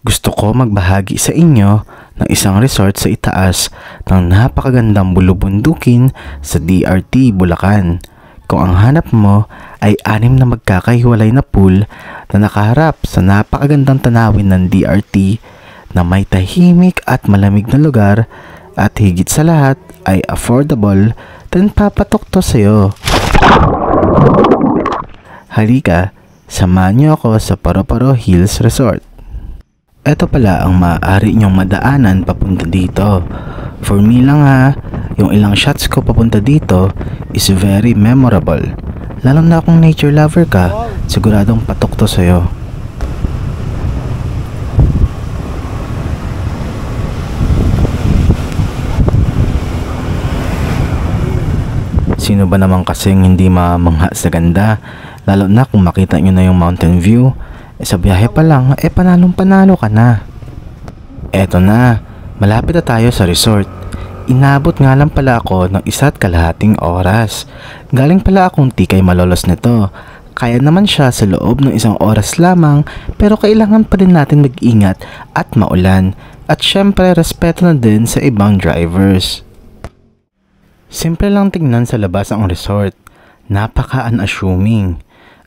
Gusto ko magbahagi sa inyo ng isang resort sa itaas ng napakagandang bulubundukin sa DRT, Bulacan. Kung ang hanap mo ay 6 na magkakahiwalay na pool na nakaharap sa napakagandang tanawin ng DRT na may tahimik at malamig na lugar at higit sa lahat ay affordable, then papatok to sa'yo. Halika, samahan niyo ako sa Paro-Paro Hills Resort. Ito pala ang maaari nyong madaanan papunta dito. For me lang ha, yung ilang shots ko papunta dito is very memorable. Lalo na kung nature lover ka, siguradong patok to sa'yo. Sino ba naman kasing hindi mamangha sa ganda? Lalo na kung makita nyo na yung mountain view. Sa biyahe pa lang, panalong panalo ka na. Eto na, malapit na tayo sa resort. Inabot nga lang pala ako ng 1.5 oras. Galing pala akong Tikay Malolos nito. Kaya naman siya sa loob ng 1 oras lamang, pero kailangan pa rin natin mag-ingat at maulan. At syempre, respeto na din sa ibang drivers. Simple lang tingnan sa labas ang resort. Napaka-unassuming.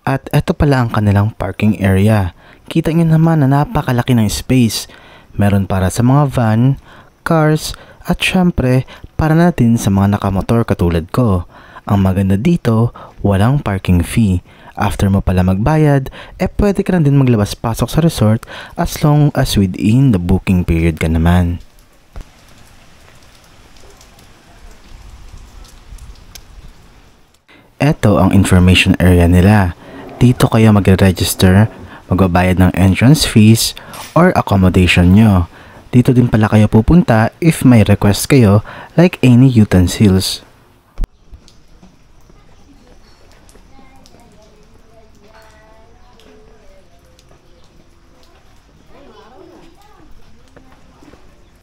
At eto pala ang kanilang parking area. Kita nyo naman na napakalaki ng space. Meron para sa mga van, cars, at syempre para natin sa mga nakamotor katulad ko. Ang maganda dito, walang parking fee. After mo pala magbayad, pwede ka na din maglabas-pasok sa resort as long as within the booking period ka naman. Eto ang information area nila. Dito kayo magre-register, magbabayad ng entrance fees, or accommodation nyo. Dito din pala kayo pupunta if may request kayo like any utensils.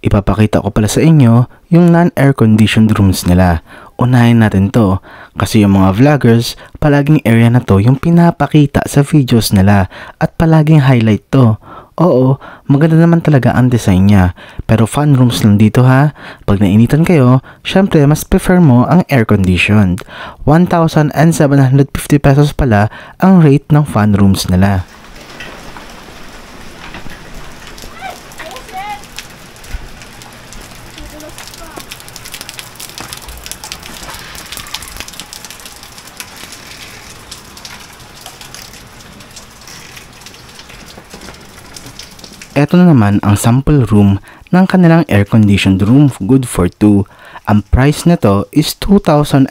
Ipapakita ko pala sa inyo yung non-air conditioned rooms nila. Unahin natin to kasi yung mga vloggers, palaging area na to yung pinapakita sa videos nila at palaging highlight to. Oo, maganda naman talaga ang design niya. Pero fan rooms lang dito ha. Pag nainitan kayo, syempre mas prefer mo ang air conditioned. 1,750 pesos pala ang rate ng fan rooms nila. Ito na naman ang sample room ng kanilang air-conditioned room, good for 2. Ang price nito is 2,500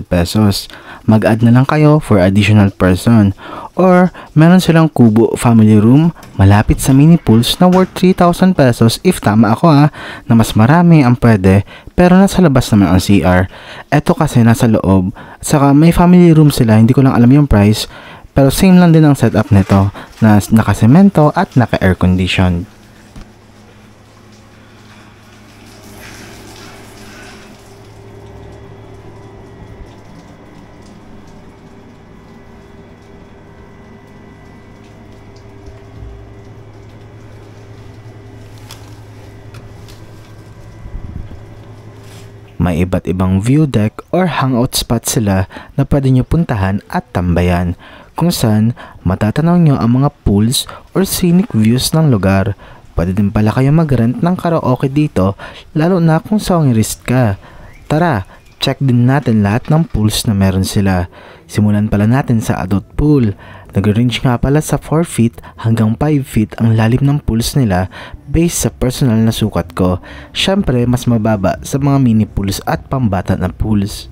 pesos. Mag-add na lang kayo for additional person. Or meron silang kubo family room malapit sa mini pools na worth 3,000 pesos if tama ako ha, na mas marami ang pwede pero nasa labas naman ang CR. Ito kasi nasa loob, saka may family room sila, hindi ko lang alam yung price. Pero same lang din ang setup nito na nakasemento at naka-air conditioned. May iba't ibang view deck or hangout spot sila na pwede nyo puntahan at tambayan, kung saan matatanaw nyo ang mga pools or scenic views ng lugar. Pwede din pala kayo mag-rent ng karaoke dito, lalo na kung songirist ka. Tara, check din natin lahat ng pools na meron sila. Simulan pala natin sa adult pool. Nag-range nga pala sa 4 feet hanggang 5 feet ang lalim ng pools nila based sa personal na sukat ko. Syempre, mas mababa sa mga mini pools at pambata na pools.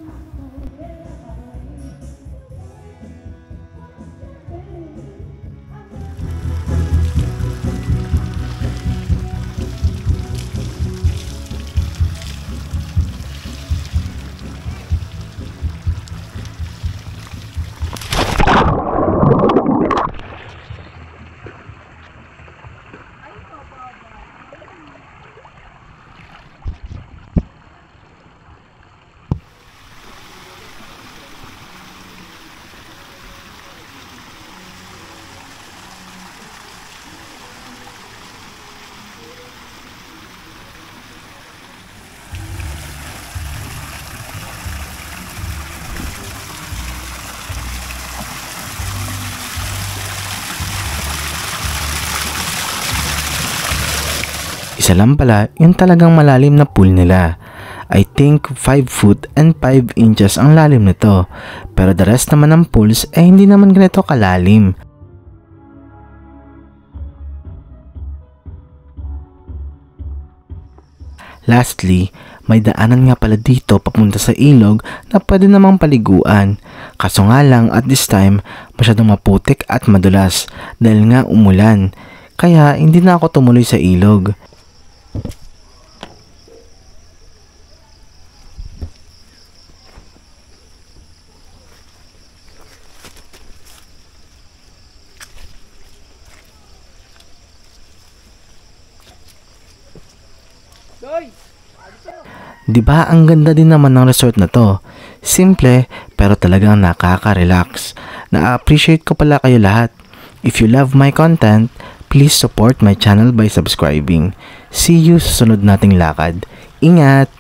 Isa lang pala yung talagang malalim na pool nila. I think 5 foot and 5 inches ang lalim nito. Pero the rest naman ng pools ay hindi naman ganito kalalim. Lastly, may daanan nga pala dito papunta sa ilog na pwede namang paliguan. Kaso nga lang at this time, masyadong maputik at madulas dahil nga umulan. Kaya hindi na ako tumuloy sa ilog. Diba ang ganda din naman ng resort na to? Simple pero talagang nakaka-relax. Na-appreciate ko pala kayo lahat. If you love my content, please support my channel by subscribing. See you sa sunod nating lakad. Ingat!